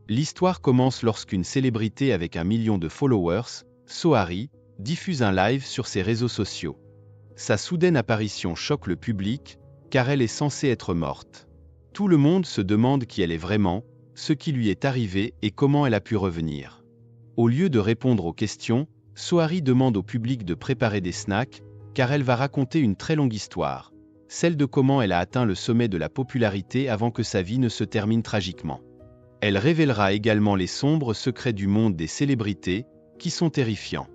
L'histoire commence lorsqu'une célébrité avec 1 million de followers, Sohari, diffuse un live sur ses réseaux sociaux. Sa soudaine apparition choque le public, car elle est censée être morte. Tout le monde se demande qui elle est vraiment, ce qui lui est arrivé et comment elle a pu revenir. Au lieu de répondre aux questions, Sohari demande au public de préparer des snacks, car elle va raconter une très longue histoire, celle de comment elle a atteint le sommet de la popularité avant que sa vie ne se termine tragiquement. Elle révélera également les sombres secrets du monde des célébrités, qui sont terrifiants.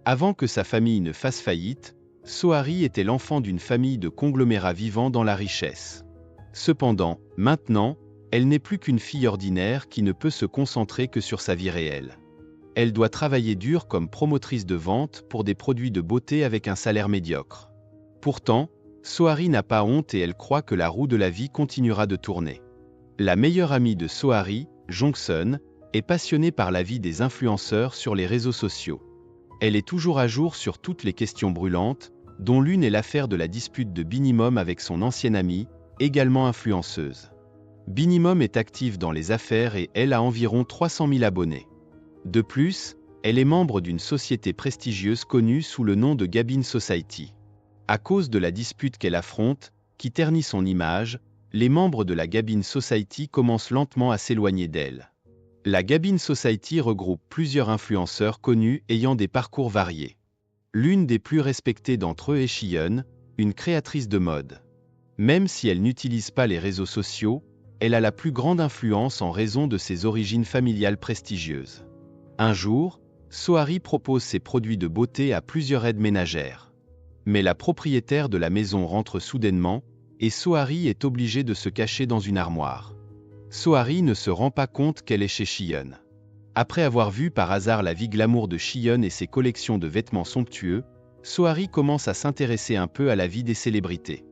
Avant que sa famille ne fasse faillite, Sohari était l'enfant d'une famille de conglomérats vivant dans la richesse. Cependant, maintenant, elle n'est plus qu'une fille ordinaire qui ne peut se concentrer que sur sa vie réelle. Elle doit travailler dur comme promotrice de vente pour des produits de beauté avec un salaire médiocre. Pourtant, Sohari n'a pas honte et elle croit que la roue de la vie continuera de tourner. La meilleure amie de Sohari, Jongsun, est passionnée par la vie des influenceurs sur les réseaux sociaux. Elle est toujours à jour sur toutes les questions brûlantes, dont l'une est l'affaire de la dispute de Binimum avec son ancienne amie, également influenceuse. Binimum est active dans les affaires et elle a environ 300 000 abonnés. De plus, elle est membre d'une société prestigieuse connue sous le nom de Gabin Society. À cause de la dispute qu'elle affronte, qui ternit son image, les membres de la Gabin Society commencent lentement à s'éloigner d'elle. La Gabin Society regroupe plusieurs influenceurs connus ayant des parcours variés. L'une des plus respectées d'entre eux est Shiyeon, une créatrice de mode. Même si elle n'utilise pas les réseaux sociaux, elle a la plus grande influence en raison de ses origines familiales prestigieuses. Un jour, Sohari propose ses produits de beauté à plusieurs aides ménagères. Mais la propriétaire de la maison rentre soudainement, et Sohari est obligée de se cacher dans une armoire. Sohari ne se rend pas compte qu'elle est chez Shiyeon. Après avoir vu par hasard la vie glamour de Shiyeon et ses collections de vêtements somptueux, Sohari commence à s'intéresser un peu à la vie des célébrités.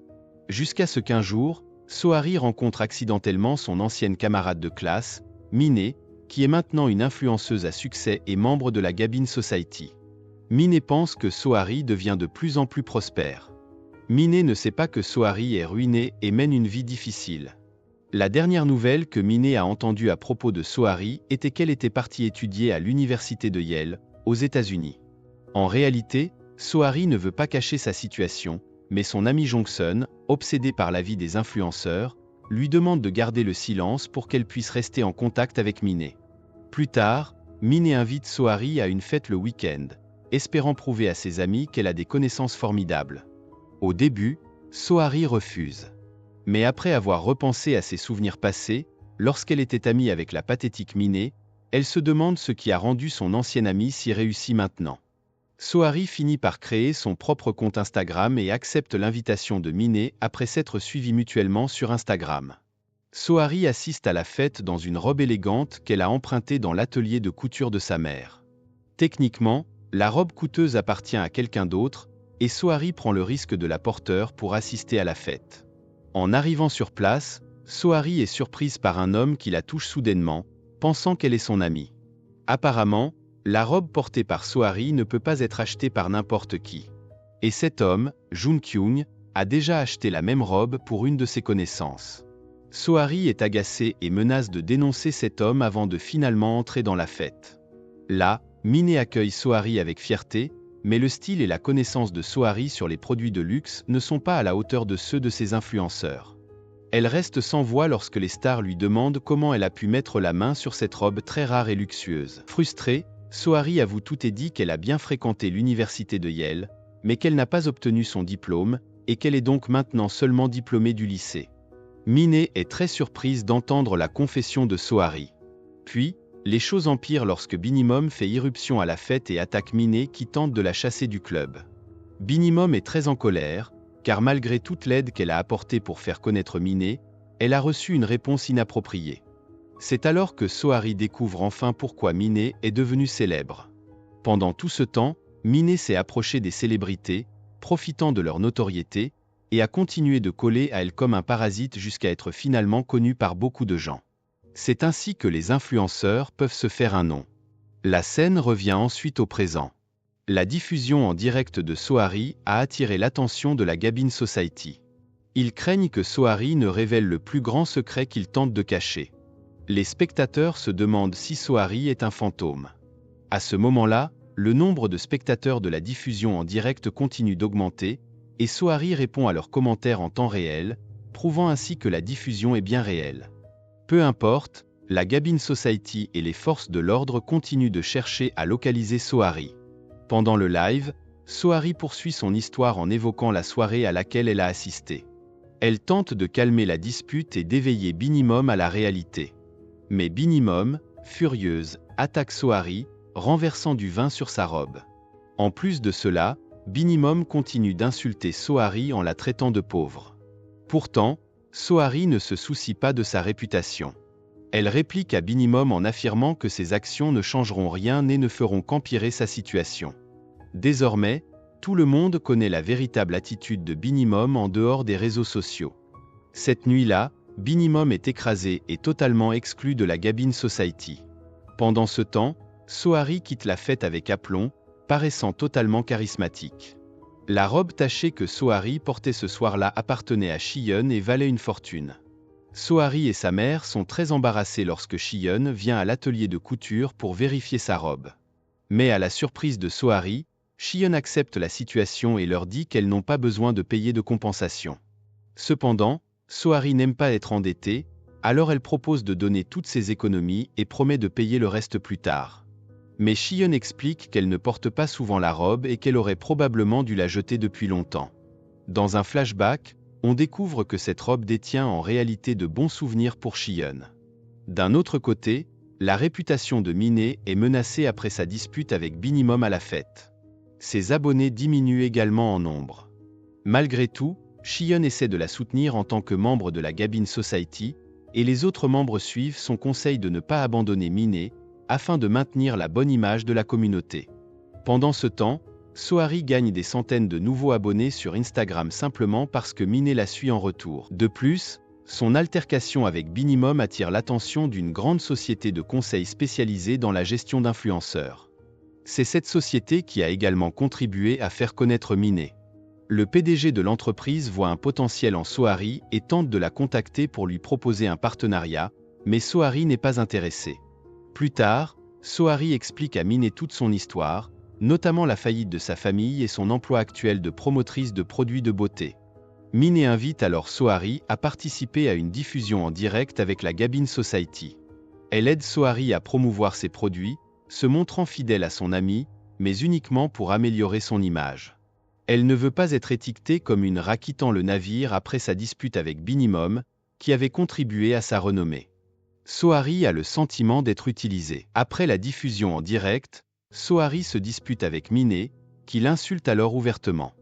Jusqu'à ce qu'un jour, Sohari rencontre accidentellement son ancienne camarade de classe, Minnie, qui est maintenant une influenceuse à succès et membre de la Gabin Society. Minnie pense que Sohari devient de plus en plus prospère. Minnie ne sait pas que Sohari est ruinée et mène une vie difficile. La dernière nouvelle que Minnie a entendue à propos de Sohari était qu'elle était partie étudier à l'université de Yale, aux États-Unis. En réalité, Sohari ne veut pas cacher sa situation, mais son ami Jongsun, obsédé par la vie des influenceurs, lui demande de garder le silence pour qu'elle puisse rester en contact avec Minnie. Plus tard, Minnie invite Sohari à une fête le week-end, espérant prouver à ses amis qu'elle a des connaissances formidables. Au début, Sohari refuse. Mais après avoir repensé à ses souvenirs passés, lorsqu'elle était amie avec la pathétique Minnie, elle se demande ce qui a rendu son ancienne amie si réussie maintenant. Sohari finit par créer son propre compte Instagram et accepte l'invitation de Minnie après s'être suivis mutuellement sur Instagram. Sohari assiste à la fête dans une robe élégante qu'elle a empruntée dans l'atelier de couture de sa mère. Techniquement, la robe coûteuse appartient à quelqu'un d'autre, et Sohari prend le risque de la porter pour assister à la fête. En arrivant sur place, Sohari est surprise par un homme qui la touche soudainement, pensant qu'elle est son amie. Apparemment, la robe portée par Sohari ne peut pas être achetée par n'importe qui. Et cet homme, Jun Kyung, a déjà acheté la même robe pour une de ses connaissances. Sohari est agacée et menace de dénoncer cet homme avant de finalement entrer dans la fête. Là, Minnie accueille Sohari avec fierté, mais le style et la connaissance de Sohari sur les produits de luxe ne sont pas à la hauteur de ceux de ses influenceurs. Elle reste sans voix lorsque les stars lui demandent comment elle a pu mettre la main sur cette robe très rare et luxueuse. Frustrée, Sohari avoue tout et dit qu'elle a bien fréquenté l'université de Yale, mais qu'elle n'a pas obtenu son diplôme, et qu'elle est donc maintenant seulement diplômée du lycée. Minnie est très surprise d'entendre la confession de Sohari. Puis, les choses empirent lorsque Binimum fait irruption à la fête et attaque Minnie qui tente de la chasser du club. Binimum est très en colère, car malgré toute l'aide qu'elle a apportée pour faire connaître Minnie, elle a reçu une réponse inappropriée. C'est alors que Sohari découvre enfin pourquoi Minnie est devenue célèbre. Pendant tout ce temps, Minnie s'est approchée des célébrités, profitant de leur notoriété, et a continué de coller à elle comme un parasite jusqu'à être finalement connue par beaucoup de gens. C'est ainsi que les influenceurs peuvent se faire un nom. La scène revient ensuite au présent. La diffusion en direct de Sohari a attiré l'attention de la Gabin Society. Ils craignent que Sohari ne révèle le plus grand secret qu'il tente de cacher. Les spectateurs se demandent si Sohari est un fantôme. À ce moment-là, le nombre de spectateurs de la diffusion en direct continue d'augmenter, et Sohari répond à leurs commentaires en temps réel, prouvant ainsi que la diffusion est bien réelle. Peu importe, la Gabin Society et les forces de l'ordre continuent de chercher à localiser Sohari. Pendant le live, Sohari poursuit son histoire en évoquant la soirée à laquelle elle a assisté. Elle tente de calmer la dispute et d'éveiller Binimum à la réalité. Mais Binimum, furieuse, attaque Sohari, renversant du vin sur sa robe. En plus de cela, Binimum continue d'insulter Sohari en la traitant de pauvre. Pourtant, Sohari ne se soucie pas de sa réputation. Elle réplique à Binimum en affirmant que ses actions ne changeront rien et ne feront qu'empirer sa situation. Désormais, tout le monde connaît la véritable attitude de Binimum en dehors des réseaux sociaux. Cette nuit-là, Binimum est écrasé et totalement exclu de la Gabin Society. Pendant ce temps, Sohari quitte la fête avec aplomb, paraissant totalement charismatique. La robe tachée que Sohari portait ce soir-là appartenait à Shiyeon et valait une fortune. Sohari et sa mère sont très embarrassés lorsque Shiyeon vient à l'atelier de couture pour vérifier sa robe. Mais à la surprise de Sohari, Shiyeon accepte la situation et leur dit qu'elles n'ont pas besoin de payer de compensation. Cependant, Sohari n'aime pas être endettée, alors elle propose de donner toutes ses économies et promet de payer le reste plus tard. Mais Shiyeon explique qu'elle ne porte pas souvent la robe et qu'elle aurait probablement dû la jeter depuis longtemps. Dans un flashback, on découvre que cette robe détient en réalité de bons souvenirs pour Shiyeon. D'un autre côté, la réputation de Miné est menacée après sa dispute avec Binimum à la fête. Ses abonnés diminuent également en nombre. Malgré tout, Shiyeon essaie de la soutenir en tant que membre de la Gabin Society, et les autres membres suivent son conseil de ne pas abandonner Miné, afin de maintenir la bonne image de la communauté. Pendant ce temps, Sohari gagne des centaines de nouveaux abonnés sur Instagram simplement parce que Miné la suit en retour. De plus, son altercation avec Binimum attire l'attention d'une grande société de conseil spécialisée dans la gestion d'influenceurs. C'est cette société qui a également contribué à faire connaître Miné. Le PDG de l'entreprise voit un potentiel en Sohari et tente de la contacter pour lui proposer un partenariat, mais Sohari n'est pas intéressé. Plus tard, Sohari explique à Miné toute son histoire, notamment la faillite de sa famille et son emploi actuel de promotrice de produits de beauté. Miné invite alors Sohari à participer à une diffusion en direct avec la Gabin Society. Elle aide Sohari à promouvoir ses produits, se montrant fidèle à son ami, mais uniquement pour améliorer son image. Elle ne veut pas être étiquetée comme une rat quittant le navire après sa dispute avec Binimum, qui avait contribué à sa renommée. Sohari a le sentiment d'être utilisé. Après la diffusion en direct, Sohari se dispute avec Miné, qui l'insulte alors ouvertement.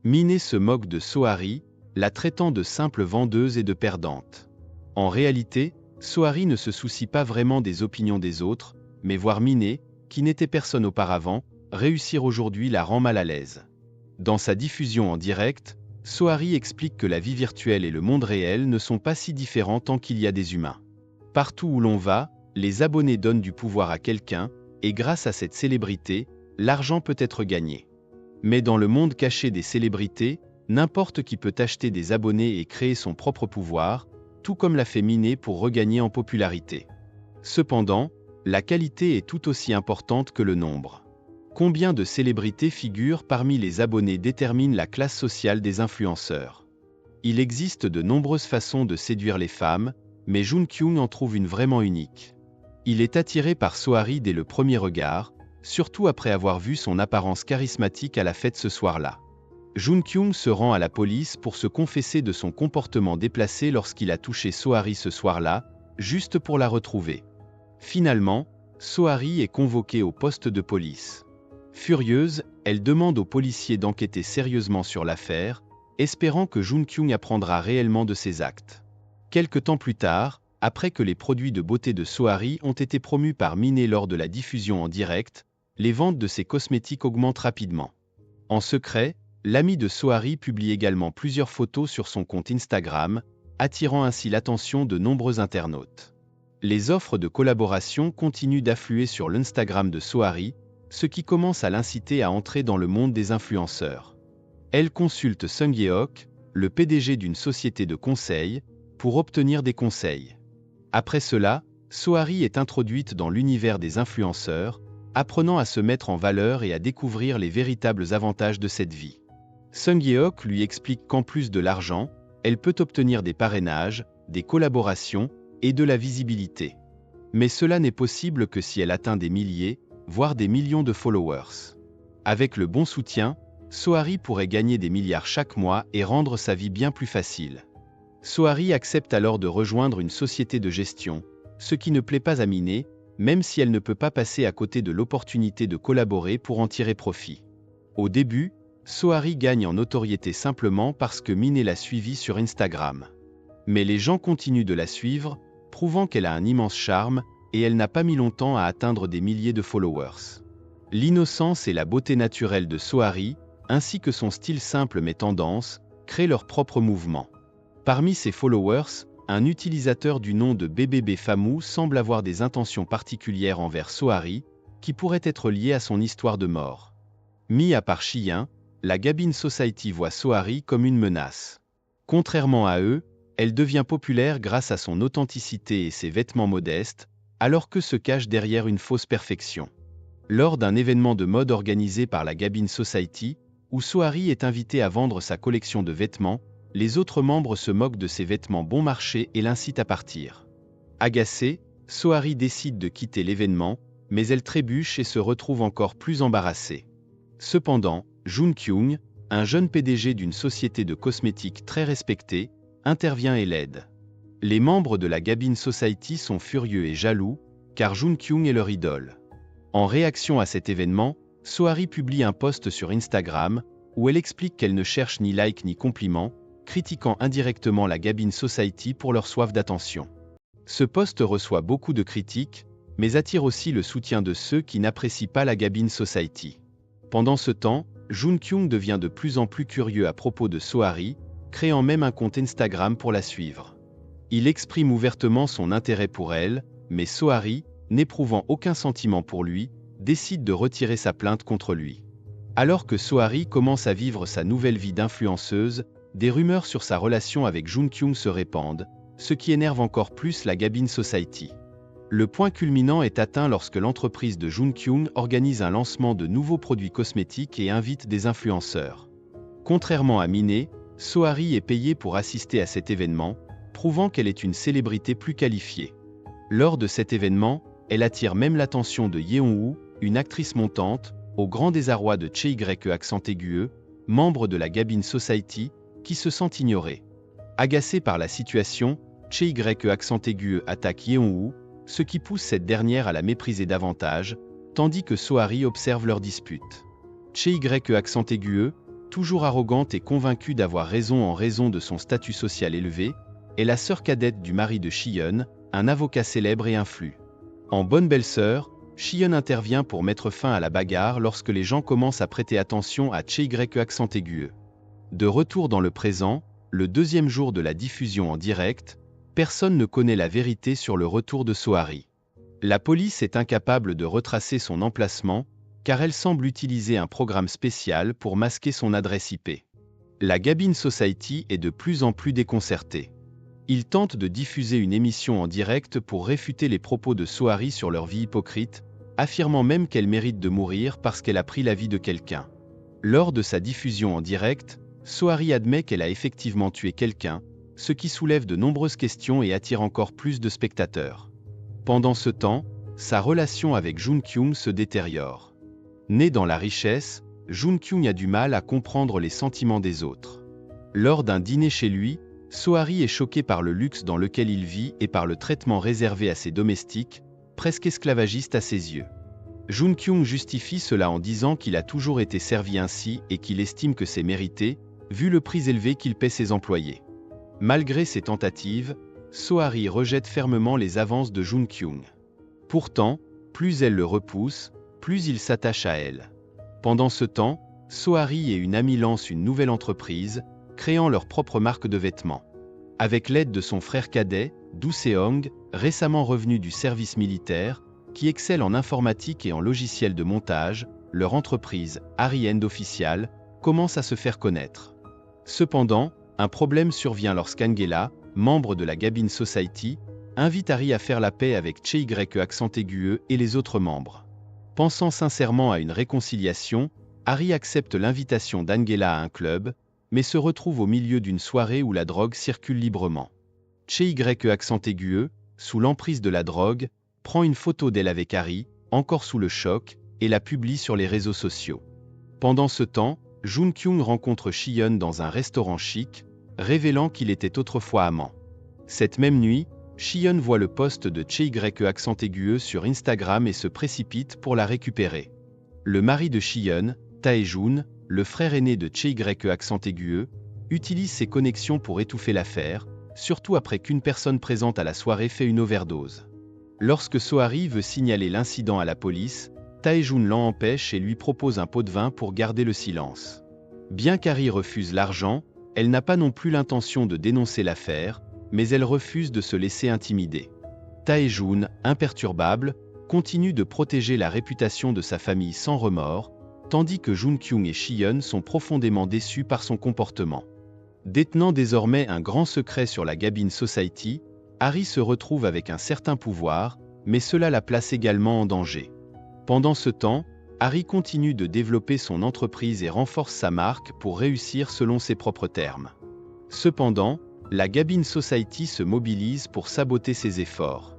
Miné se moque de Sohari, la traitant de simple vendeuse et de perdante. En réalité, Sohari ne se soucie pas vraiment des opinions des autres, mais voir Miné, qui n'était personne auparavant, réussir aujourd'hui la rend mal à l'aise. Dans sa diffusion en direct, Sohari explique que la vie virtuelle et le monde réel ne sont pas si différents tant qu'il y a des humains. Partout où l'on va, les abonnés donnent du pouvoir à quelqu'un, et grâce à cette célébrité, l'argent peut être gagné. Mais dans le monde caché des célébrités, n'importe qui peut acheter des abonnés et créer son propre pouvoir, tout comme l'a fait Miné pour regagner en popularité. Cependant, la qualité est tout aussi importante que le nombre. Combien de célébrités figurent parmi les abonnés détermine la classe sociale des influenceurs. Il existe de nombreuses façons de séduire les femmes, mais Jun Kyung en trouve une vraiment unique. Il est attiré par Sohari dès le premier regard, surtout après avoir vu son apparence charismatique à la fête ce soir-là. Jun Kyung se rend à la police pour se confesser de son comportement déplacé lorsqu'il a touché Sohari ce soir-là, juste pour la retrouver. Finalement, Sohari est convoquée au poste de police. Furieuse, elle demande aux policiers d'enquêter sérieusement sur l'affaire, espérant que Jun Kyung apprendra réellement de ses actes. Quelque temps plus tard, après que les produits de beauté de Sohari ont été promus par Miné lors de la diffusion en direct, les ventes de ses cosmétiques augmentent rapidement. En secret, l'ami de Sohari publie également plusieurs photos sur son compte Instagram, attirant ainsi l'attention de nombreux internautes. Les offres de collaboration continuent d'affluer sur l'Instagram de Sohari, ce qui commence à l'inciter à entrer dans le monde des influenceurs. Elle consulte Sung Yeok, le PDG d'une société de conseil, pour obtenir des conseils. Après cela, Sohari est introduite dans l'univers des influenceurs, apprenant à se mettre en valeur et à découvrir les véritables avantages de cette vie. Sung Yeok lui explique qu'en plus de l'argent, elle peut obtenir des parrainages, des collaborations et de la visibilité. Mais cela n'est possible que si elle atteint des milliers, voire des millions de followers. Avec le bon soutien, Sohari pourrait gagner des milliards chaque mois et rendre sa vie bien plus facile. Sohari accepte alors de rejoindre une société de gestion, ce qui ne plaît pas à Miné, même si elle ne peut pas passer à côté de l'opportunité de collaborer pour en tirer profit. Au début, Sohari gagne en notoriété simplement parce que Miné l'a suivie sur Instagram. Mais les gens continuent de la suivre, prouvant qu'elle a un immense charme, et elle n'a pas mis longtemps à atteindre des milliers de followers. L'innocence et la beauté naturelle de Sohari, ainsi que son style simple mais tendance, créent leur propre mouvement. Parmi ses followers, un utilisateur du nom de BBB Famou semble avoir des intentions particulières envers Sohari, qui pourraient être liées à son histoire de mort. Mis à part Shiyin, la Gabin Society voit Sohari comme une menace. Contrairement à eux, elle devient populaire grâce à son authenticité et ses vêtements modestes, alors que se cache derrière une fausse perfection. Lors d'un événement de mode organisé par la Gabin Society, où Sohari est invité à vendre sa collection de vêtements, les autres membres se moquent de ses vêtements bon marché et l'incitent à partir. Agacée, Sohari décide de quitter l'événement, mais elle trébuche et se retrouve encore plus embarrassée. Cependant, Jun Kyung, un jeune PDG d'une société de cosmétiques très respectée, intervient et l'aide. Les membres de la Gabin Society sont furieux et jaloux, car Jun Kyung est leur idole. En réaction à cet événement, Sohari publie un post sur Instagram, où elle explique qu'elle ne cherche ni like ni compliments, critiquant indirectement la Gabin Society pour leur soif d'attention. Ce post reçoit beaucoup de critiques, mais attire aussi le soutien de ceux qui n'apprécient pas la Gabin Society. Pendant ce temps, Jun Kyung devient de plus en plus curieux à propos de Sohari, créant même un compte Instagram pour la suivre. Il exprime ouvertement son intérêt pour elle, mais Sohari, n'éprouvant aucun sentiment pour lui, décide de retirer sa plainte contre lui. Alors que Sohari commence à vivre sa nouvelle vie d'influenceuse, des rumeurs sur sa relation avec Jun Kyung se répandent, ce qui énerve encore plus la Gabin Society. Le point culminant est atteint lorsque l'entreprise de Jun Kyung organise un lancement de nouveaux produits cosmétiques et invite des influenceurs. Contrairement à Miné, Sohari est payée pour assister à cet événement, prouvant qu'elle est une célébrité plus qualifiée. Lors de cet événement, elle attire même l'attention de Yeon-woo, une actrice montante, au grand désarroi de Chae accent aigu, membre de la Gabin Society, qui se sent ignorée. Agacée par la situation, Chae accent aigu attaque Yeon-woo, ce qui pousse cette dernière à la mépriser davantage, tandis que Sohari observe leur dispute. Chae accent aigu, toujours arrogante et convaincue d'avoir raison en raison de son statut social élevé, est la sœur cadette du mari de Shiyeon, un avocat célèbre et influent. En bonne belle-sœur, Shiyeon intervient pour mettre fin à la bagarre lorsque les gens commencent à prêter attention à Chae accent aigu. De retour dans le présent, le deuxième jour de la diffusion en direct, personne ne connaît la vérité sur le retour de Sohari. La police est incapable de retracer son emplacement, car elle semble utiliser un programme spécial pour masquer son adresse IP. La Gabin Society est de plus en plus déconcertée. Ils tentent de diffuser une émission en direct pour réfuter les propos de Sohari sur leur vie hypocrite, affirmant même qu'elle mérite de mourir parce qu'elle a pris la vie de quelqu'un. Lors de sa diffusion en direct, Sohari admet qu'elle a effectivement tué quelqu'un, ce qui soulève de nombreuses questions et attire encore plus de spectateurs. Pendant ce temps, sa relation avec Jun Kyung se détériore. Né dans la richesse, Jun Kyung a du mal à comprendre les sentiments des autres. Lors d'un dîner chez lui, Sohari est choqué par le luxe dans lequel il vit et par le traitement réservé à ses domestiques, presque esclavagiste à ses yeux. Jun Kyung justifie cela en disant qu'il a toujours été servi ainsi et qu'il estime que c'est mérité, vu le prix élevé qu'il paie ses employés. Malgré ses tentatives, Sohari rejette fermement les avances de Jun Kyung. Pourtant, plus elle le repousse, plus il s'attache à elle. Pendant ce temps, Sohari et une amie lancent une nouvelle entreprise, créant leur propre marque de vêtements. Avec l'aide de son frère cadet, Do Seong, récemment revenu du service militaire, qui excelle en informatique et en logiciels de montage, leur entreprise, Harry End Official, commence à se faire connaître. Cependant, un problème survient lorsqu'Angela, membre de la Gabin Society, invite Harry à faire la paix avec Che et les autres membres. Pensant sincèrement à une réconciliation, Harry accepte l'invitation d'Angela à un club, mais se retrouve au milieu d'une soirée où la drogue circule librement. Che sous l'emprise de la drogue, prend une photo d'elle avec Harry, encore sous le choc, et la publie sur les réseaux sociaux. Pendant ce temps, Jun-kyung rencontre Shiyeon dans un restaurant chic, révélant qu'il était autrefois amant. Cette même nuit, Shiyeon voit le post de Che sur Instagram et se précipite pour la récupérer. Le mari de Shiyeon, Tae-jun, le frère aîné de Che utilise ses connexions pour étouffer l'affaire, surtout après qu'une personne présente à la soirée fait une overdose. Lorsque Sohari veut signaler l'incident à la police, Tae-jun l'en empêche et lui propose un pot de vin pour garder le silence. Bien qu'Harry refuse l'argent, elle n'a pas non plus l'intention de dénoncer l'affaire, mais elle refuse de se laisser intimider. Tae-jun, imperturbable, continue de protéger la réputation de sa famille sans remords, tandis que Jun-kyung et Shiyeon sont profondément déçus par son comportement. Détenant désormais un grand secret sur la Gabin Society, Harry se retrouve avec un certain pouvoir, mais cela la place également en danger. Pendant ce temps, Harry continue de développer son entreprise et renforce sa marque pour réussir selon ses propres termes. Cependant, la Gabin Society se mobilise pour saboter ses efforts.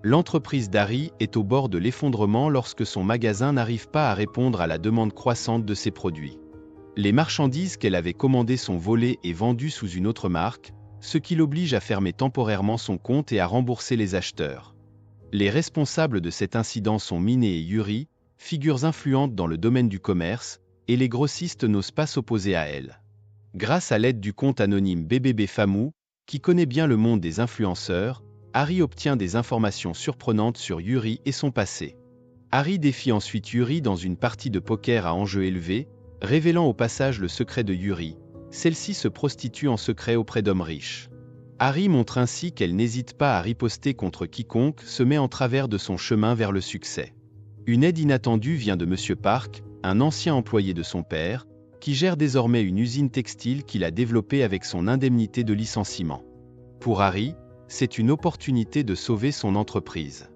L'entreprise d'Harry est au bord de l'effondrement lorsque son magasin n'arrive pas à répondre à la demande croissante de ses produits. Les marchandises qu'elle avait commandées sont volées et vendues sous une autre marque, ce qui l'oblige à fermer temporairement son compte et à rembourser les acheteurs. Les responsables de cet incident sont Mine et Yuri, figures influentes dans le domaine du commerce, et les grossistes n'osent pas s'opposer à elles. Grâce à l'aide du compte anonyme BBB Famou, qui connaît bien le monde des influenceurs, Harry obtient des informations surprenantes sur Yuri et son passé. Harry défie ensuite Yuri dans une partie de poker à enjeu élevé, révélant au passage le secret de Yuri. Celle-ci se prostitue en secret auprès d'hommes riches. Harry montre ainsi qu'elle n'hésite pas à riposter contre quiconque se met en travers de son chemin vers le succès. Une aide inattendue vient de M. Park, un ancien employé de son père, qui gère désormais une usine textile qu'il a développée avec son indemnité de licenciement. Pour Harry, c'est une opportunité de sauver son entreprise.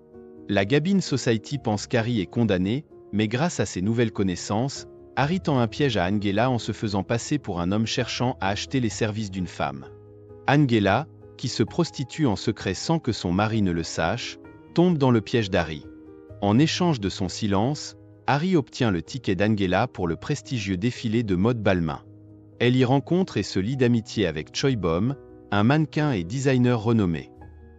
La Gabin Society pense qu'Harry est condamné, mais grâce à ses nouvelles connaissances, Harry tend un piège à Angela en se faisant passer pour un homme cherchant à acheter les services d'une femme. Angela, qui se prostitue en secret sans que son mari ne le sache, tombe dans le piège d'Harry. En échange de son silence, Harry obtient le ticket d'Angela pour le prestigieux défilé de mode Balmain. Elle y rencontre et se lie d'amitié avec Choi Bom, un mannequin et designer renommé.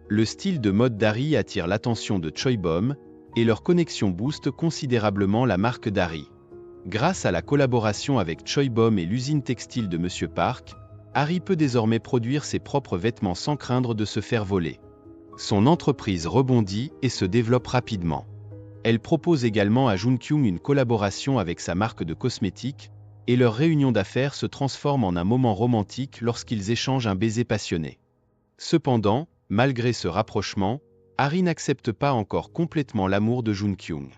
Le style de mode d'Harry attire l'attention de Choi Bom, et leur connexion booste considérablement la marque d'Harry. Grâce à la collaboration avec Choi Bom et l'usine textile de M. Park, Harry peut désormais produire ses propres vêtements sans craindre de se faire voler. Son entreprise rebondit et se développe rapidement. Elle propose également à Jun-kyung une collaboration avec sa marque de cosmétiques, et leur réunion d'affaires se transforme en un moment romantique lorsqu'ils échangent un baiser passionné. Cependant, malgré ce rapprochement, Harry n'accepte pas encore complètement l'amour de Jun-kyung.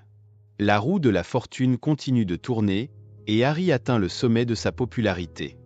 La roue de la fortune continue de tourner, et Harry atteint le sommet de sa popularité.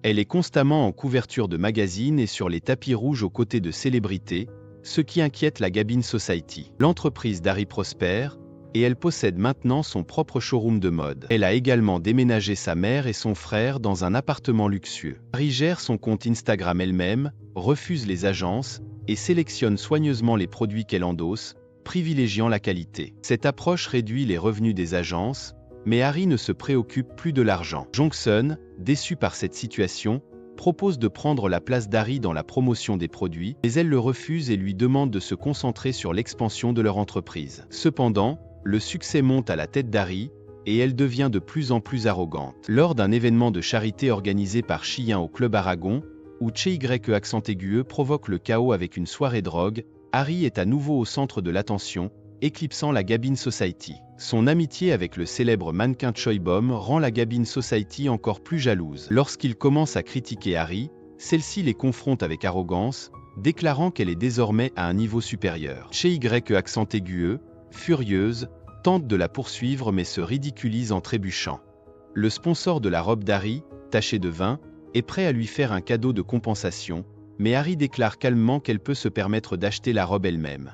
Elle est constamment en couverture de magazines et sur les tapis rouges aux côtés de célébrités, ce qui inquiète la Gabin Society. L'entreprise d'Harry prospère, et elle possède maintenant son propre showroom de mode. Elle a également déménagé sa mère et son frère dans un appartement luxueux. Harry gère son compte Instagram elle-même, refuse les agences, et sélectionne soigneusement les produits qu'elle endosse, privilégiant la qualité. Cette approche réduit les revenus des agences, mais Harry ne se préoccupe plus de l'argent. Jong-sun, déçu par cette situation, propose de prendre la place d'Harry dans la promotion des produits, mais elle le refuse et lui demande de se concentrer sur l'expansion de leur entreprise. Cependant, le succès monte à la tête d'Harry, et elle devient de plus en plus arrogante. Lors d'un événement de charité organisé par Shiyin au Club Aragon, où Che provoque le chaos avec une soirée drogue, Harry est à nouveau au centre de l'attention, éclipsant la Gabin Society. Son amitié avec le célèbre mannequin Choi Bom rend la Gabin Society encore plus jalouse. Lorsqu'il commence à critiquer Harry, celle-ci les confronte avec arrogance, déclarant qu'elle est désormais à un niveau supérieur. Che furieuse, tente de la poursuivre mais se ridiculise en trébuchant. Le sponsor de la robe d'Harry, taché de vin, est prêt à lui faire un cadeau de compensation, mais Harry déclare calmement qu'elle peut se permettre d'acheter la robe elle-même.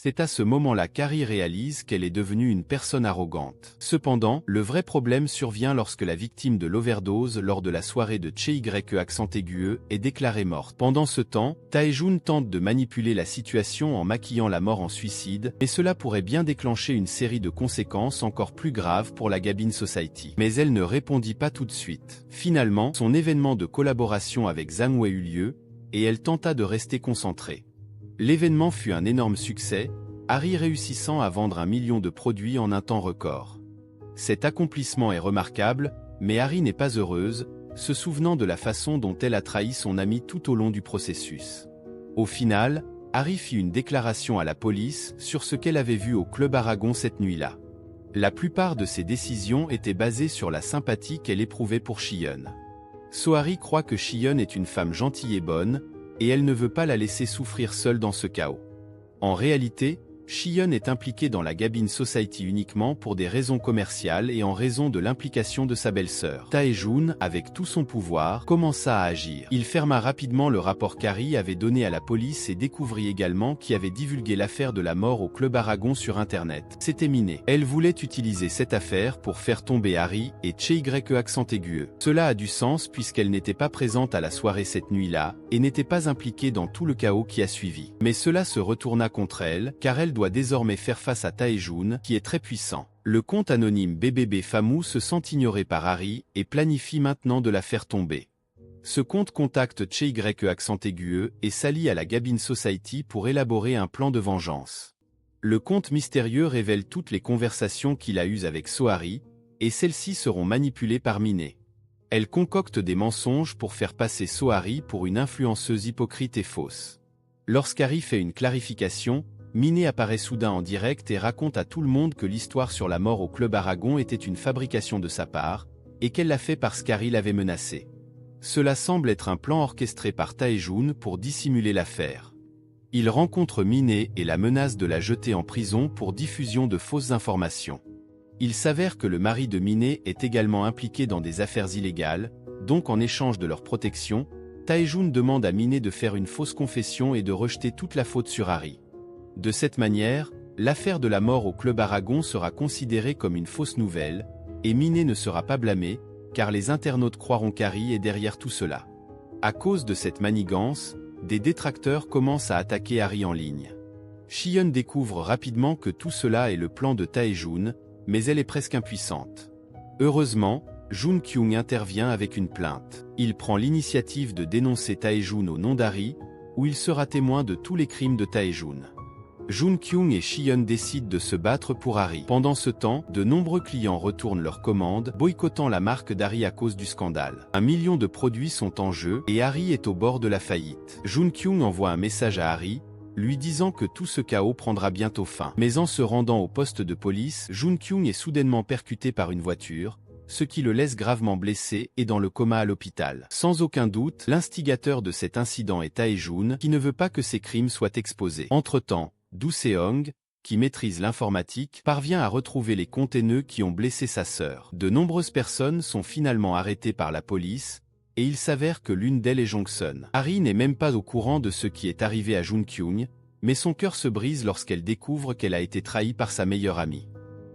C'est à ce moment-là qu'Harry réalise qu'elle est devenue une personne arrogante. Cependant, le vrai problème survient lorsque la victime de l'overdose lors de la soirée de Chee accent aigu est déclarée morte. Pendant ce temps, Tae-joon tente de manipuler la situation en maquillant la mort en suicide, mais cela pourrait bien déclencher une série de conséquences encore plus graves pour la Gabin Society. Mais elle ne répondit pas tout de suite. Finalement, son événement de collaboration avec Zhang Wei eut lieu, et elle tenta de rester concentrée. L'événement fut un énorme succès, Harry réussissant à vendre 1 million de produits en un temps record. Cet accomplissement est remarquable, mais Harry n'est pas heureuse, se souvenant de la façon dont elle a trahi son ami tout au long du processus. Au final, Harry fit une déclaration à la police sur ce qu'elle avait vu au Club Aragon cette nuit-là. La plupart de ses décisions étaient basées sur la sympathie qu'elle éprouvait pour Shion. Harry croit que Shion est une femme gentille et bonne, et elle ne veut pas la laisser souffrir seule dans ce chaos. En réalité, Shion est impliqué dans la Gabin Society uniquement pour des raisons commerciales et en raison de l'implication de sa belle-sœur. Tae-joon, avec tout son pouvoir, commença à agir. Il ferma rapidement le rapport qu'Harry avait donné à la police et découvrit également qui avait divulgué l'affaire de la mort au Club Aragon sur Internet. C'était Miné. Elle voulait utiliser cette affaire pour faire tomber Harry et Chee accent aigu. Cela a du sens puisqu'elle n'était pas présente à la soirée cette nuit-là et n'était pas impliquée dans tout le chaos qui a suivi. Mais cela se retourna contre elle, car elle doit désormais faire face à Tae-joon, qui est très puissant. Le compte anonyme BBB Famou se sent ignoré par Harry et planifie maintenant de la faire tomber. Ce compte contacte Chee accent aigu et s'allie à la Gabin Society pour élaborer un plan de vengeance. Le compte mystérieux révèle toutes les conversations qu'il a eues avec Sohari, et celles-ci seront manipulées par Miné. Elle concocte des mensonges pour faire passer Sohari pour une influenceuse hypocrite et fausse. Lorsqu'Harry fait une clarification, Miné apparaît soudain en direct et raconte à tout le monde que l'histoire sur la mort au Club Aragon était une fabrication de sa part, et qu'elle l'a fait parce qu'Harry l'avait menacé. Cela semble être un plan orchestré par Tae-joon pour dissimuler l'affaire. Il rencontre Miné et la menace de la jeter en prison pour diffusion de fausses informations. Il s'avère que le mari de Miné est également impliqué dans des affaires illégales, donc en échange de leur protection, Tae-joon demande à Miné de faire une fausse confession et de rejeter toute la faute sur Harry. De cette manière, l'affaire de la mort au Club Aragon sera considérée comme une fausse nouvelle, et Miné ne sera pas blâmé, car les internautes croiront qu'Harry est derrière tout cela. À cause de cette manigance, des détracteurs commencent à attaquer Harry en ligne. Shion découvre rapidement que tout cela est le plan de Tae-joon, mais elle est presque impuissante. Heureusement, Jun Kyung intervient avec une plainte. Il prend l'initiative de dénoncer Tae-joon au nom d'Harry, où il sera témoin de tous les crimes de Tae-joon. Jun Kyung et Shion décident de se battre pour Harry. Pendant ce temps, de nombreux clients retournent leurs commandes, boycottant la marque d'Harry à cause du scandale. 1 million de produits sont en jeu et Harry est au bord de la faillite. Jun Kyung envoie un message à Harry, lui disant que tout ce chaos prendra bientôt fin. Mais en se rendant au poste de police, Jun Kyung est soudainement percuté par une voiture, ce qui le laisse gravement blessé et dans le coma à l'hôpital. Sans aucun doute, l'instigateur de cet incident est Tae-joon, qui ne veut pas que ses crimes soient exposés. Entre-temps, Do Seong, qui maîtrise l'informatique, parvient à retrouver les comptes haineux qui ont blessé sa sœur. De nombreuses personnes sont finalement arrêtées par la police, et il s'avère que l'une d'elles est Jongsun. Harry n'est même pas au courant de ce qui est arrivé à Jun Kyung, mais son cœur se brise lorsqu'elle découvre qu'elle a été trahie par sa meilleure amie.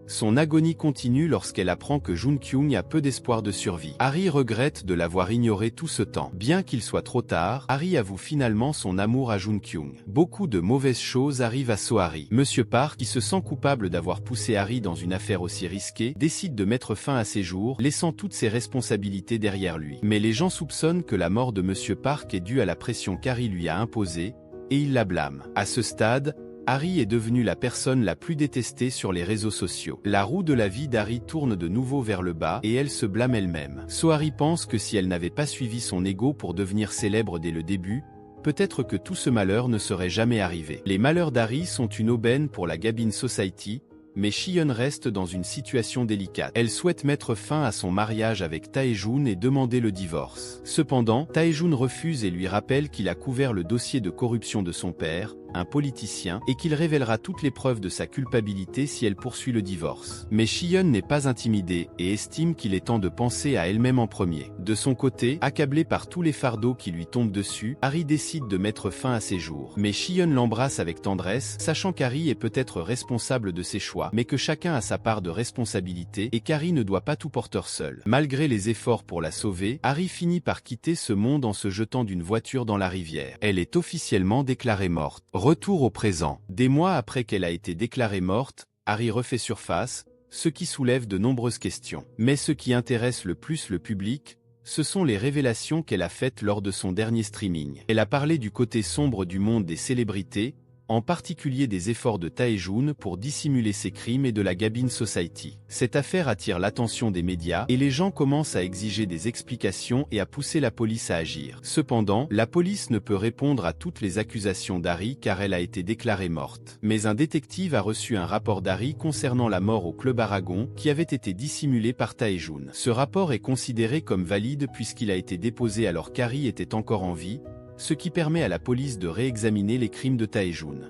Son agonie continue lorsqu'elle apprend que Jun Kyung a peu d'espoir de survie. Harry regrette de l'avoir ignoré tout ce temps. Bien qu'il soit trop tard, Harry avoue finalement son amour à Jun Kyung. Beaucoup de mauvaises choses arrivent à Sohari. Monsieur Park, qui se sent coupable d'avoir poussé Harry dans une affaire aussi risquée, décide de mettre fin à ses jours, laissant toutes ses responsabilités derrière lui. Mais les gens soupçonnent que la mort de Monsieur Park est due à la pression qu'Harry lui a imposée, et ils la blâment. À ce stade, Harry est devenu la personne la plus détestée sur les réseaux sociaux. La roue de la vie d'Harry tourne de nouveau vers le bas et elle se blâme elle-même. Sohari pense que si elle n'avait pas suivi son ego pour devenir célèbre dès le début, peut-être que tout ce malheur ne serait jamais arrivé. Les malheurs d'Harry sont une aubaine pour la Gabin Society, mais Shion reste dans une situation délicate. Elle souhaite mettre fin à son mariage avec Tae-joon et demander le divorce. Cependant, Tae-joon refuse et lui rappelle qu'il a couvert le dossier de corruption de son père, un politicien, et qu'il révélera toutes les preuves de sa culpabilité si elle poursuit le divorce. Mais Shion n'est pas intimidée et estime qu'il est temps de penser à elle-même en premier. De son côté, accablé par tous les fardeaux qui lui tombent dessus, Harry décide de mettre fin à ses jours. Mais Shion l'embrasse avec tendresse, sachant qu'Harry est peut-être responsable de ses choix, mais que chacun a sa part de responsabilité et qu'Harry ne doit pas tout porter seul. Malgré les efforts pour la sauver, Harry finit par quitter ce monde en se jetant d'une voiture dans la rivière. Elle est officiellement déclarée morte. Retour au présent. Des mois après qu'elle a été déclarée morte, Harry refait surface, ce qui soulève de nombreuses questions. Mais ce qui intéresse le plus le public, ce sont les révélations qu'elle a faites lors de son dernier streaming. Elle a parlé du côté sombre du monde des célébrités, en particulier des efforts de Tae-joon pour dissimuler ses crimes et de la Gabin Society. Cette affaire attire l'attention des médias et les gens commencent à exiger des explications et à pousser la police à agir. Cependant, la police ne peut répondre à toutes les accusations d'Harry car elle a été déclarée morte. Mais un détective a reçu un rapport d'Harry concernant la mort au Club Aragon qui avait été dissimulé par Tae-joon. Ce rapport est considéré comme valide puisqu'il a été déposé alors qu'Harry était encore en vie, ce qui permet à la police de réexaminer les crimes de Tae-joon.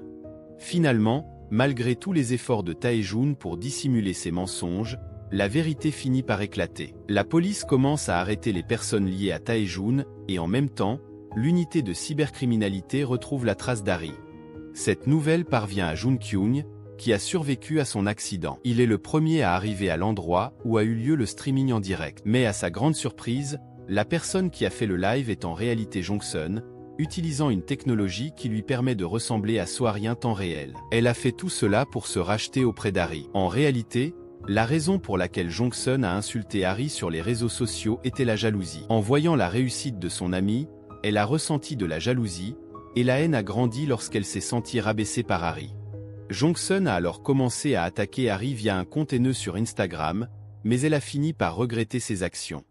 Finalement, malgré tous les efforts de Tae-joon pour dissimuler ses mensonges, la vérité finit par éclater. La police commence à arrêter les personnes liées à Tae-joon, et en même temps, l'unité de cybercriminalité retrouve la trace d'Harry. Cette nouvelle parvient à Jun-kyung, qui a survécu à son accident. Il est le premier à arriver à l'endroit où a eu lieu le streaming en direct. Mais à sa grande surprise, la personne qui a fait le live est en réalité Jongsun, utilisant une technologie qui lui permet de ressembler à Soari en temps réel. Elle a fait tout cela pour se racheter auprès d'Harry. En réalité, la raison pour laquelle Jongsun a insulté Harry sur les réseaux sociaux était la jalousie. En voyant la réussite de son ami, elle a ressenti de la jalousie, et la haine a grandi lorsqu'elle s'est sentie rabaissée par Harry. Jongsun a alors commencé à attaquer Harry via un compte haineux sur Instagram, mais elle a fini par regretter ses actions.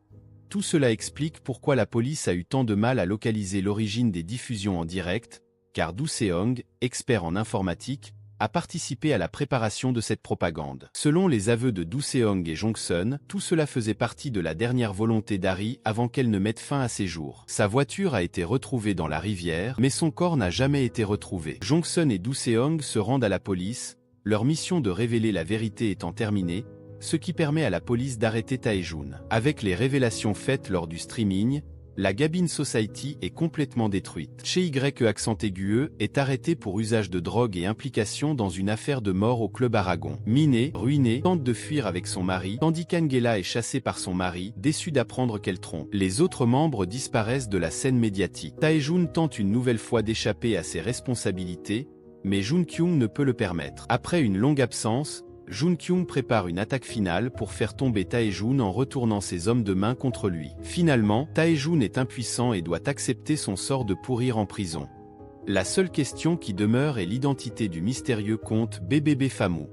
Tout cela explique pourquoi la police a eu tant de mal à localiser l'origine des diffusions en direct, car Do Seong, expert en informatique, a participé à la préparation de cette propagande. Selon les aveux de Do Seong et Jongsun, tout cela faisait partie de la dernière volonté d'Harry avant qu'elle ne mette fin à ses jours. Sa voiture a été retrouvée dans la rivière, mais son corps n'a jamais été retrouvé. Jongsun et Do Seong se rendent à la police, leur mission de révéler la vérité étant terminée, ce qui permet à la police d'arrêter Tae-joon. Avec les révélations faites lors du streaming, la Gabin Society est complètement détruite. Che accent aigu est arrêté pour usage de drogue et implication dans une affaire de mort au Club Aragon. Minée, ruinée, tente de fuir avec son mari, tandis qu'Angela est chassée par son mari, déçue d'apprendre qu'elle trompe. Les autres membres disparaissent de la scène médiatique. Tae-joon tente une nouvelle fois d'échapper à ses responsabilités, mais Jun-kyung ne peut le permettre. Après une longue absence, Jun-kyung prépare une attaque finale pour faire tomber Tae-joon en retournant ses hommes de main contre lui. Finalement, Tae-joon est impuissant et doit accepter son sort de pourrir en prison. La seule question qui demeure est l'identité du mystérieux comte BBB Famou.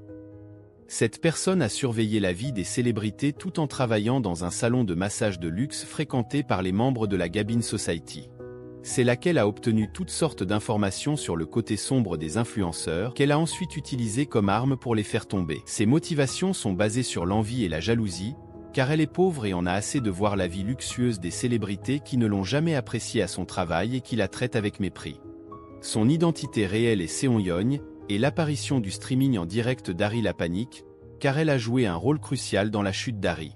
Cette personne a surveillé la vie des célébrités tout en travaillant dans un salon de massage de luxe fréquenté par les membres de la Gabin Society. C'est laquelle a obtenu toutes sortes d'informations sur le côté sombre des influenceurs qu'elle a ensuite utilisé comme arme pour les faire tomber. Ses motivations sont basées sur l'envie et la jalousie, car elle est pauvre et en a assez de voir la vie luxueuse des célébrités qui ne l'ont jamais appréciée à son travail et qui la traitent avec mépris. Son identité réelle est Seon-yeon, et l'apparition du streaming en direct d'Harry la panique, car elle a joué un rôle crucial dans la chute d'Harry.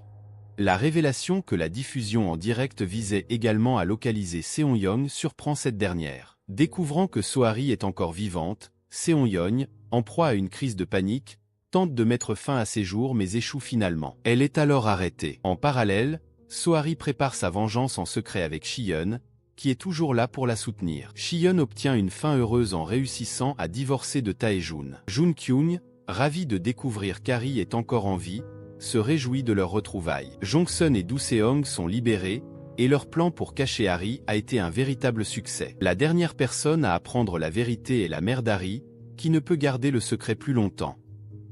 La révélation que la diffusion en direct visait également à localiser Seon-yeon surprend cette dernière. Découvrant que Soari est encore vivante, Seon-yeon, en proie à une crise de panique, tente de mettre fin à ses jours mais échoue finalement. Elle est alors arrêtée. En parallèle, Soari prépare sa vengeance en secret avec Shion, qui est toujours là pour la soutenir. Shion obtient une fin heureuse en réussissant à divorcer de Tae-joon. Jun-kyung, ravi de découvrir qu'Harry est encore en vie, se réjouit de leur retrouvaille. Jongsun et Do Seong sont libérés, et leur plan pour cacher Harry a été un véritable succès. La dernière personne à apprendre la vérité est la mère d'Harry, qui ne peut garder le secret plus longtemps.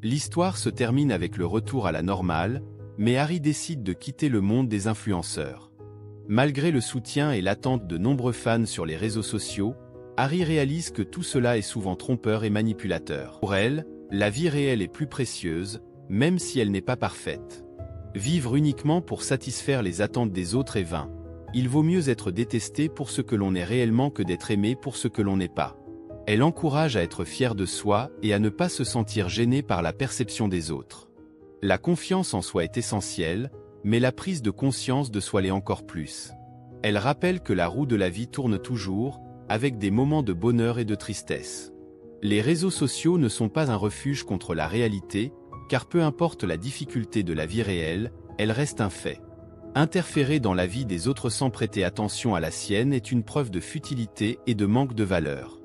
L'histoire se termine avec le retour à la normale, mais Harry décide de quitter le monde des influenceurs. Malgré le soutien et l'attente de nombreux fans sur les réseaux sociaux, Harry réalise que tout cela est souvent trompeur et manipulateur. Pour elle, la vie réelle est plus précieuse, même si elle n'est pas parfaite. Vivre uniquement pour satisfaire les attentes des autres est vain. Il vaut mieux être détesté pour ce que l'on est réellement que d'être aimé pour ce que l'on n'est pas. Elle encourage à être fier de soi et à ne pas se sentir gêné par la perception des autres. La confiance en soi est essentielle, mais la prise de conscience de soi l'est encore plus. Elle rappelle que la roue de la vie tourne toujours, avec des moments de bonheur et de tristesse. Les réseaux sociaux ne sont pas un refuge contre la réalité, car peu importe la difficulté de la vie réelle, elle reste un fait. Interférer dans la vie des autres sans prêter attention à la sienne est une preuve de futilité et de manque de valeur.